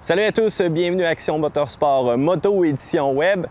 Salut à tous, bienvenue à Action Motorsport Moto édition web.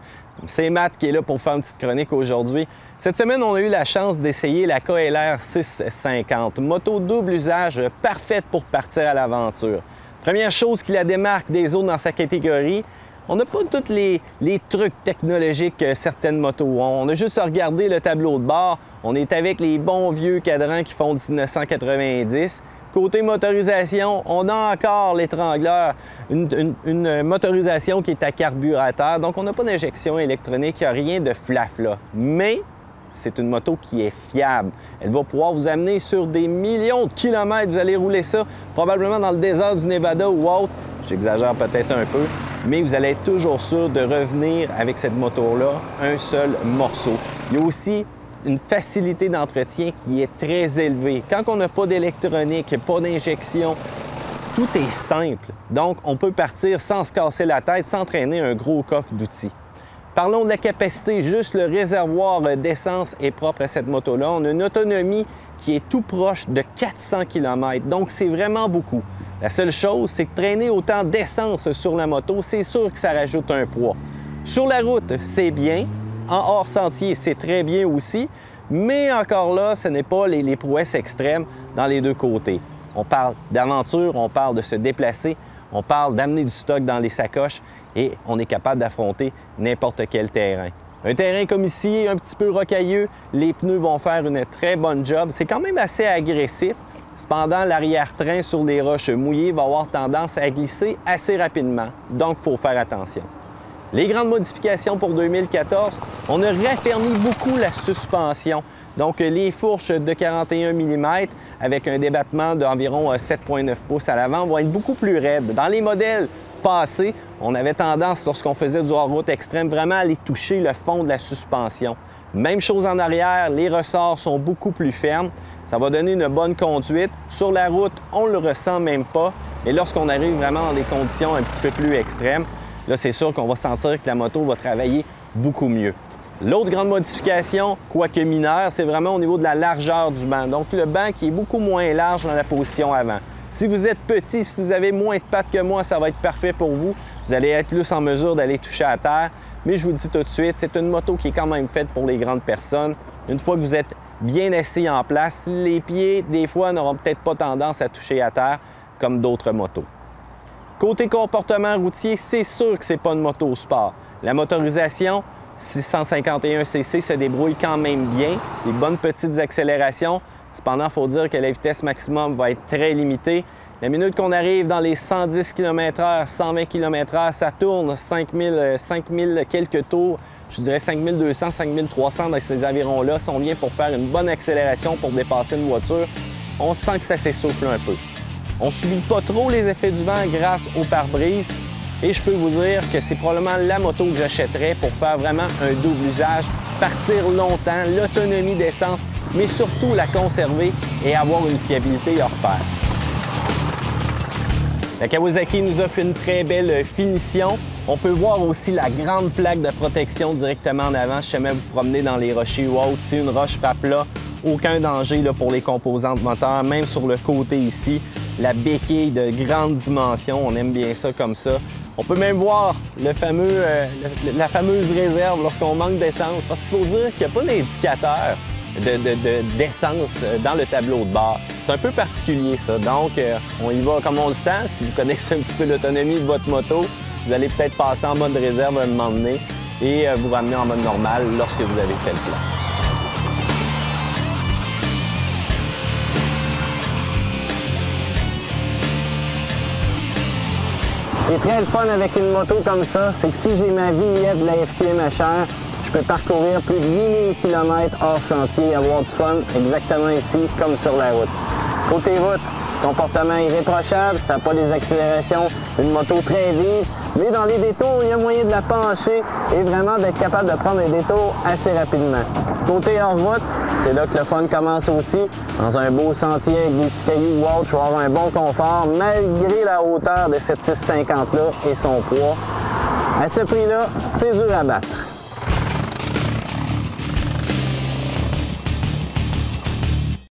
C'est Matt qui est là pour faire une petite chronique aujourd'hui. Cette semaine, on a eu la chance d'essayer la KLR 650, moto double usage parfaite pour partir à l'aventure. Première chose qui la démarque des autres dans sa catégorie, on n'a pas tous les trucs technologiques que certaines motos ont. On a juste à regarder le tableau de bord. On est avec les bons vieux cadrans qui font 1990. Côté motorisation, on a encore l'étrangleur, une motorisation qui est à carburateur. Donc, on n'a pas d'injection électronique, il n'y a rien de flafla. Mais c'est une moto qui est fiable. Elle va pouvoir vous amener sur des millions de kilomètres. Vous allez rouler ça probablement dans le désert du Nevada ou autre. J'exagère peut-être un peu, mais vous allez être toujours sûr de revenir avec cette moto-là un seul morceau. Il y a aussi une facilité d'entretien qui est très élevée. Quand on n'a pas d'électronique, pas d'injection, tout est simple. Donc, on peut partir sans se casser la tête, sans traîner un gros coffre d'outils. Parlons de la capacité. Juste le réservoir d'essence est propre à cette moto-là. On a une autonomie qui est tout proche de 400 km. Donc, c'est vraiment beaucoup. La seule chose, c'est que traîner autant d'essence sur la moto, c'est sûr que ça rajoute un poids. Sur la route, c'est bien. En hors sentier, c'est très bien aussi. Mais encore là, ce n'est pas les prouesses extrêmes dans les deux côtés. On parle d'aventure, on parle de se déplacer, on parle d'amener du stock dans les sacoches et on est capable d'affronter n'importe quel terrain. Un terrain comme ici, un petit peu rocailleux, les pneus vont faire une très bonne job. C'est quand même assez agressif. Cependant, l'arrière-train sur les roches mouillées va avoir tendance à glisser assez rapidement. Donc, il faut faire attention. Les grandes modifications pour 2014, on a raffermi beaucoup la suspension. Donc, les fourches de 41 mm avec un débattement d'environ 7,9 pouces à l'avant vont être beaucoup plus raides. Dans les modèles passés, on avait tendance, lorsqu'on faisait du hors-route extrême, vraiment à aller toucher le fond de la suspension. Même chose en arrière, les ressorts sont beaucoup plus fermes. Ça va donner une bonne conduite. Sur la route, on ne le ressent même pas. Mais lorsqu'on arrive vraiment dans des conditions un petit peu plus extrêmes, là, c'est sûr qu'on va sentir que la moto va travailler beaucoup mieux. L'autre grande modification, quoique mineure, c'est vraiment au niveau de la largeur du banc. Donc, le banc qui est beaucoup moins large dans la position avant. Si vous êtes petit, si vous avez moins de pattes que moi, ça va être parfait pour vous. Vous allez être plus en mesure d'aller toucher à terre. Mais je vous dis tout de suite, c'est une moto qui est quand même faite pour les grandes personnes. Une fois que vous êtes bien assis en place, les pieds, des fois, n'auront peut-être pas tendance à toucher à terre comme d'autres motos. Côté comportement routier, c'est sûr que ce n'est pas une moto sport. La motorisation 651cc se débrouille quand même bien, des bonnes petites accélérations. Cependant, il faut dire que la vitesse maximum va être très limitée. La minute qu'on arrive dans les 110 km/h, 120 km/h, ça tourne 5000 quelques tours. Je dirais 5200, 5300 dans ces environs-là. Si on vient pour faire une bonne accélération pour dépasser une voiture, on sent que ça s'essouffle un peu. On ne subit pas trop les effets du vent grâce au pare-brise. Et je peux vous dire que c'est probablement la moto que j'achèterais pour faire vraiment un double usage, partir longtemps, l'autonomie d'essence, mais surtout la conserver et avoir une fiabilité hors pair. La Kawasaki nous offre une très belle finition. On peut voir aussi la grande plaque de protection directement en avant si jamais vous promenez dans les rochers ou autres. Si une roche frappe là, aucun danger là, pour les composantes moteurs, même sur le côté ici. La béquille de grande dimension, on aime bien ça comme ça. On peut même voir la fameuse réserve lorsqu'on manque d'essence, parce qu'il faut dire qu'il n'y a pas d'indicateur d'essence dans le tableau de bord. C'est un peu particulier ça, donc on y va comme on le sent. Si vous connaissez un petit peu l'autonomie de votre moto, vous allez peut-être passer en mode réserve à un moment donné et vous ramener en mode normal lorsque vous avez fait le plein. Ce qui est très fun avec une moto comme ça, c'est que si j'ai ma vignette de la FQMHR, je peux parcourir plus de 8000 km hors sentier et avoir du fun exactement ici, comme sur la route. Côté route, comportement irréprochable, ça n'a pas des accélérations, une moto très vive, mais dans les détours, il y a moyen de la pencher et vraiment d'être capable de prendre des détours assez rapidement. Côté hors-route, c'est là que le fun commence aussi. Dans un beau sentier avec des petits cailloux ou autre, je vais avoir un bon confort malgré la hauteur de cette 650-là et son poids. À ce prix-là, c'est dur à battre.